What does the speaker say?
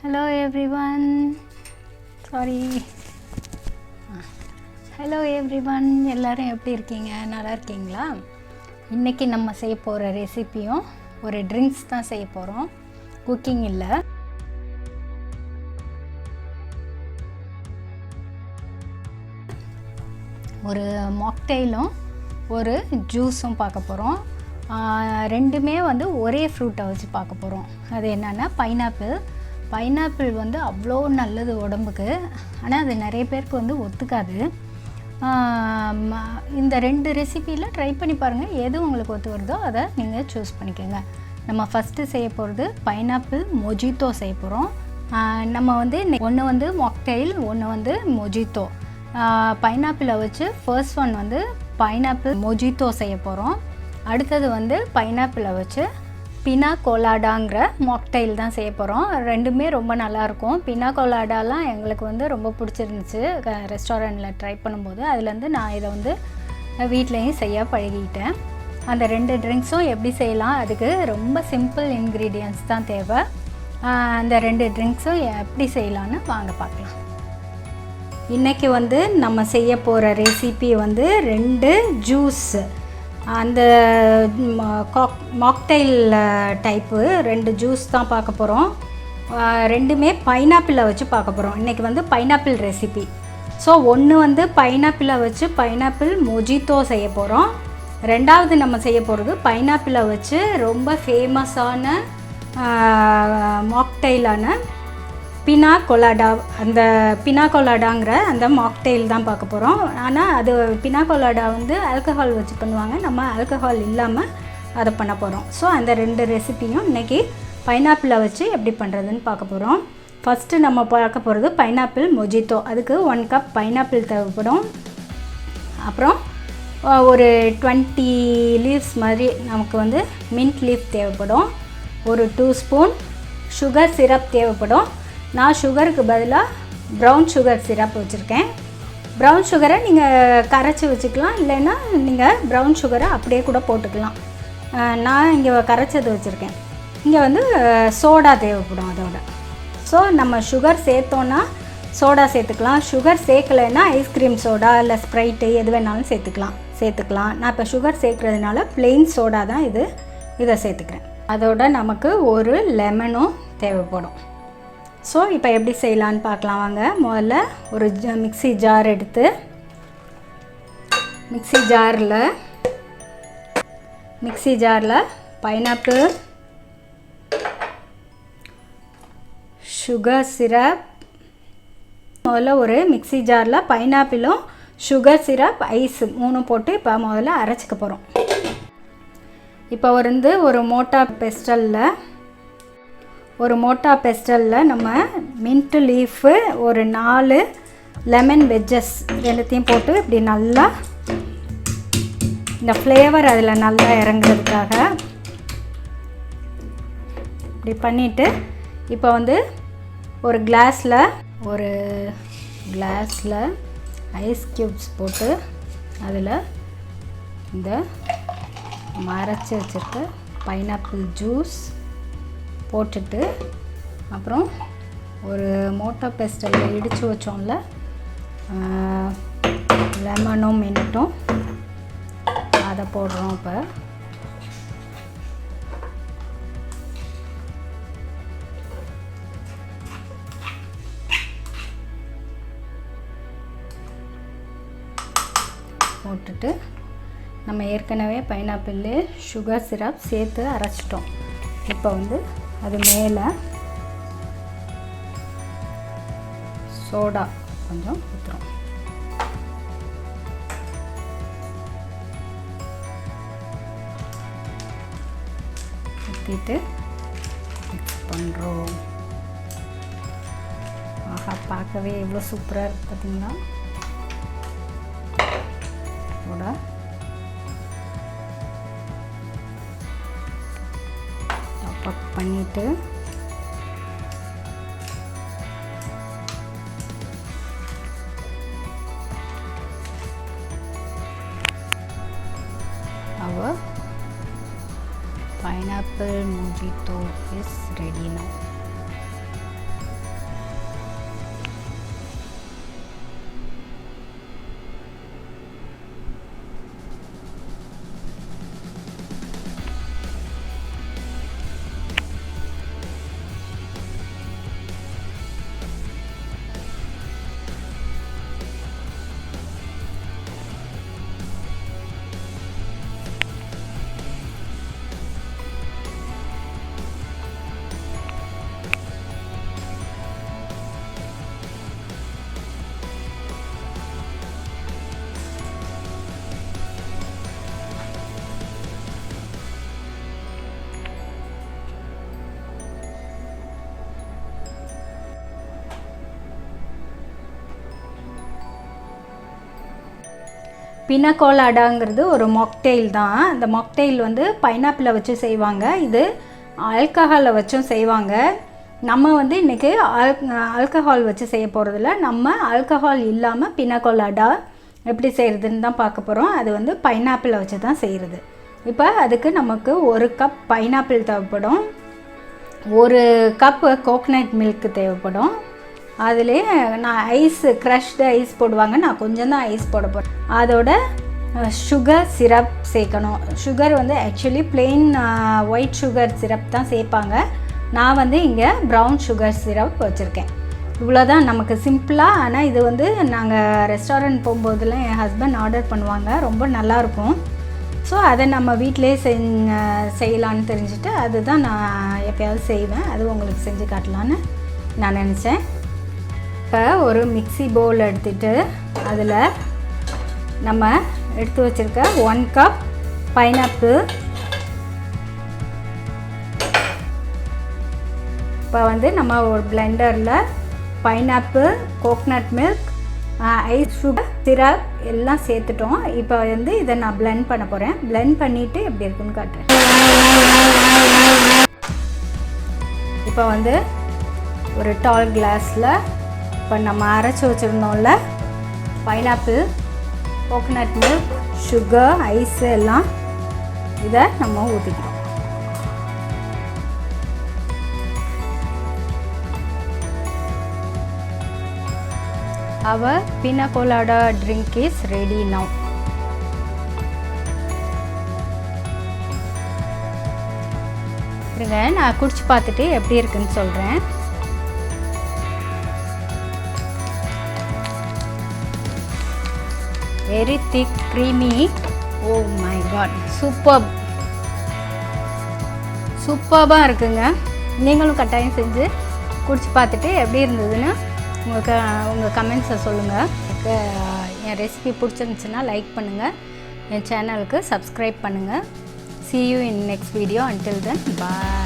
Hello everyone. Sorry. Hello everyone. எல்லாரும் எப்படி இருக்கீங்க? நல்லா இருக்கீங்களா? இன்னைக்கு நம்ம செய்ய போற ரெசிபியும் ஒரு ட்ரிங்க்ஸ் தான் செய்ய போறோம். குக்கிங் இல்ல. ஒரு மாக்டெயிலும் ஒரு ஜூஸும் பார்க்க போறோம். ரெண்டுமே வந்து ஒரே ஃப்ரூட்டை வச்சு பார்க்க போறோம். அது என்னன்னா பைனாப்பிள் வந்து அவ்வளோ நல்லது உடம்புக்கு. ஆனால் அது நிறைய பேருக்கு வந்து ஒத்துக்காது. இந்த ரெண்டு ரெசிப்பியில் ட்ரை பண்ணி பாருங்கள். எது உங்களுக்கு ஒத்து வருதோ அதை நீங்கள் சூஸ் பண்ணிக்கோங்க. நம்ம ஃபஸ்ட்டு செய்ய போகிறது பைனாப்பிள் மொஜிட்டோ செய்ய போகிறோம். நம்ம வந்து ஒன்று வந்து மாக்டெயில், ஒன்று வந்து மொஜிட்டோ. பைனாப்பிளை வச்சு ஃபர்ஸ்ட் ஒன் வந்து பைனாப்பிள் மொஜிட்டோ செய்ய போகிறோம். அடுத்தது வந்து பைனாப்பிளை வச்சு பினா கொலாடாங்கிற மாக்டெயில் தான் செய்ய போகிறோம். ரெண்டுமே ரொம்ப நல்லாயிருக்கும். பினா கொலாடாலாம் எங்களுக்கு வந்து ரொம்ப பிடிச்சிருந்துச்சு ரெஸ்டாரண்ட்டில் ட்ரை பண்ணும்போது. அதுலேருந்து நான் இதை வந்து வீட்லேயும் செய்ய பழகிட்டேன். அந்த ரெண்டு ட்ரிங்க்ஸும் எப்படி செய்யலாம், அதுக்கு ரொம்ப சிம்பிள் இன்க்ரீடியன்ட்ஸ் தான் தேவை. அந்த ரெண்டு ட்ரிங்க்ஸும் எப்படி செய்யலான்னு வாங்க பார்க்கலாம். இன்றைக்கி வந்து நம்ம செய்ய போகிற ரெசிபி வந்து 2 ஜூஸ். அந்த மாக்டெயில் டைப்பு 2 ஜூஸ் தான் பார்க்க போகிறோம். ரெண்டுமே பைனாப்பிளை வச்சு பார்க்க போகிறோம். இன்றைக்கி வந்து பைனாப்பிள் ரெசிபி. ஸோ ஒன்று வந்து பைனாப்பிளை வச்சு பைனாப்பிள் மொஜிட்டோ செய்ய போகிறோம். ரெண்டாவது நம்ம செய்ய போகிறது பைனாப்பிளை வச்சு ரொம்ப ஃபேமஸான மாக்டெயிலான பினா கொலாடா. அந்த பினா கொலாடாங்கிற அந்த மாக்டெயில் தான் பார்க்க போகிறோம். ஆனால் அது பினா கொலாடா வந்து ஆல்கஹால் வச்சு பண்ணுவாங்க. நம்ம ஆல்கஹால் இல்லாமல் அதை பண்ண போகிறோம். ஸோ அந்த ரெண்டு ரெசிப்பியும் இன்றைக்கி பைனாப்பிளை வச்சு எப்படி பண்ணுறதுன்னு பார்க்க போகிறோம். ஃபஸ்ட்டு நம்ம பார்க்க போகிறது பைனாப்பிள் மொஜிட்டோ. அதுக்கு 1 கப் பைனாப்பிள் தேவைப்படும். அப்புறம் ஒரு 20 லீவ்ஸ் மாதிரி நமக்கு வந்து மின்ட் லீஃப் தேவைப்படும். ஒரு 2 ஸ்பூன் சுகர் சிரப் தேவைப்படும். நான் சுகருக்கு பதிலாக ப்ரௌன் சுகர் சிரப் வச்சுருக்கேன். ப்ரௌன் சுகரை நீங்கள் கரைச்சி வச்சுக்கலாம், இல்லைன்னா நீங்கள் ப்ரௌன் சுகரை அப்படியே கூட போட்டுக்கலாம். நான் இங்கே கரைச்சது வச்சுருக்கேன். இங்கே வந்து சோடா தேவைப்படும் அதோட. ஸோ நம்ம சுகர் சேர்த்தோன்னா சோடா சேர்த்துக்கலாம். சுகர் சேர்க்கலைன்னா ஐஸ்கிரீம் சோடா இல்லை ஸ்ப்ரைட்டு எது வேணாலும் சேர்த்துக்கலாம். நான் இப்போ சுகர் சேர்க்குறதுனால ப்ளெயின் சோடா தான் இதை சேர்த்துக்கிறேன். அதோட நமக்கு ஒரு லெமனும் தேவைப்படும். ஸோ இப்போ எப்படி செய்யலான்னு பார்க்கலாம் வாங்க. முதல்ல ஒரு மிக்ஸி ஜார் எடுத்து மிக்ஸி ஜாரில் பைனாப்பிள், சுகர் சிரப், முதல்ல ஒரு மிக்ஸி ஜாரில் பைனாப்பிளும் சுகர் சிரப் ஐஸ் 3 போட்டு இப்போ முதல்ல அரைச்சிக்க போகிறோம். இப்போ வந்து ஒரு மோட்டா பெஸ்டலில் நம்ம மின்ட்டு லீஃபு, ஒரு 4 லெமன் வெஜ்ஜஸ் ரெண்டுத்தையும் போட்டு இப்படி நல்லா இந்த ஃப்ளேவர் அதில் நல்லா இறங்குறதுக்காக இப்படி பண்ணிவிட்டு, இப்போ வந்து ஒரு கிளாஸில் ஐஸ் க்யூப்ஸ் போட்டு அதில் இந்த அரைச்சி வச்சுருக்க பைனாப்பிள் ஜூஸ் போட்டுட்டு, அப்புறம் ஒரு மோட்டா பெஸ்டலில் இடித்து வச்சோம்ல லெமனும் மின்ட்டும் அதை போடுறோம். இப்போ போட்டுட்டு நம்ம ஏற்கனவே பைனாப்பிள் சுகர் சிரப் சேர்த்து அரைச்சிட்டோம். இப்போ வந்து அது மேலே சோடா கொஞ்சம் ஊற்றுறோம். ஊற்றிட்டு மிக்ஸ் பண்ணுறோம். ஆஹா, பார்க்கவே எவ்வளோ சூப்பராக இருக்குது பார்த்தீங்களா. சோடா பக் பண்ணிவிட்டு our pineapple mojito is ready now. பினா கொலாடாங்கிறது ஒரு மாக்டெயில் தான். அந்த மாக்டெயில் வந்து பைனாப்பிளை வச்சு செய்வாங்க. இது ஆல்கஹாலில் வச்சும் செய்வாங்க. நம்ம வந்து இன்றைக்கி ஆல்கஹால் வச்சு செய்ய போகிறதில்ல. நம்ம ஆல்கஹால் இல்லாமல் பினா கொலாடா எப்படி செய்கிறதுன்னு தான் பார்க்க போகிறோம். அது வந்து பைனாப்பிளை வச்சு தான் செய்கிறது. இப்போ அதுக்கு நமக்கு 1 கப் பைனாப்பிள் தேவைப்படும், 1 கப் கோகனட் மில்க் தேவைப்படும். அதிலே நான் க்ரஷ்டு ஐஸ் போடுவாங்க, நான் கொஞ்சம் தான் ஐஸ் போட போகிறேன். அதோட சுகர் சிரப் சேர்க்கணும். சுகர் வந்து actually plain white sugar syrup தான் சேர்ப்பாங்க. நான் வந்து இங்கே ப்ரௌன் சுகர் சிரப் வச்சுருக்கேன். இவ்வளோதான் நமக்கு சிம்பிளாக. ஆனால் இது வந்து நாங்கள் ரெஸ்டாரண்ட் போகும்போதெல்லாம் என் ஹஸ்பண்ட் ஆர்டர் பண்ணுவாங்க, ரொம்ப நல்லாயிருக்கும். ஸோ அதை நம்ம வீட்டிலே செய்யலான்னு தெரிஞ்சுட்டு அதுதான் நான் எப்போயாவது செய்வேன். அது உங்களுக்கு செஞ்சு காட்டலான்னு நான் நினச்சேன். இப்போ ஒரு மிக்ஸி பவுல் எடுத்துகிட்டு அதில் நம்ம எடுத்து வச்சுருக்க 1 கப் பைனாப்பிள், இப்போ வந்து நம்ம ஒரு பிளெண்டரில் pineapple, coconut milk, ice, sugar syrup எல்லாம் சேர்த்துட்டோம். இப்போ வந்து இதை நான் பிளெண்ட் பண்ண போகிறேன். பிளெண்ட் பண்ணிவிட்டு எப்படி இருக்குன்னு காட்டுறேன். இப்போ வந்து ஒரு டால் கிளாஸில் இப்போ நம்ம அரைச்சி வச்சுருந்தோம்ல pineapple, coconut milk, sugar, ice எல்லாம் இதை நம்ம ஊற்றிக்கிறோம். Our Pina Colada drink is ready now. இருங்க, நான் குடிச்சு பார்த்துட்டு எப்படி இருக்குன்னு சொல்கிறேன். Very thick, creamy. Oh my God, சூப்பர்பாக இருக்குங்க. நீங்களும் கட்டாயம் செஞ்சு குடிச்சு பார்த்துட்டு எப்படி இருந்ததுன்னு உங்கள் கமெண்ட்ஸை சொல்லுங்கள். என் ரெசிபி பிடிச்சிருந்துச்சுன்னா லைக் பண்ணுங்கள், என் சேனலுக்கு சப்ஸ்கிரைப் பண்ணுங்கள். See you in next video. Until then, bye.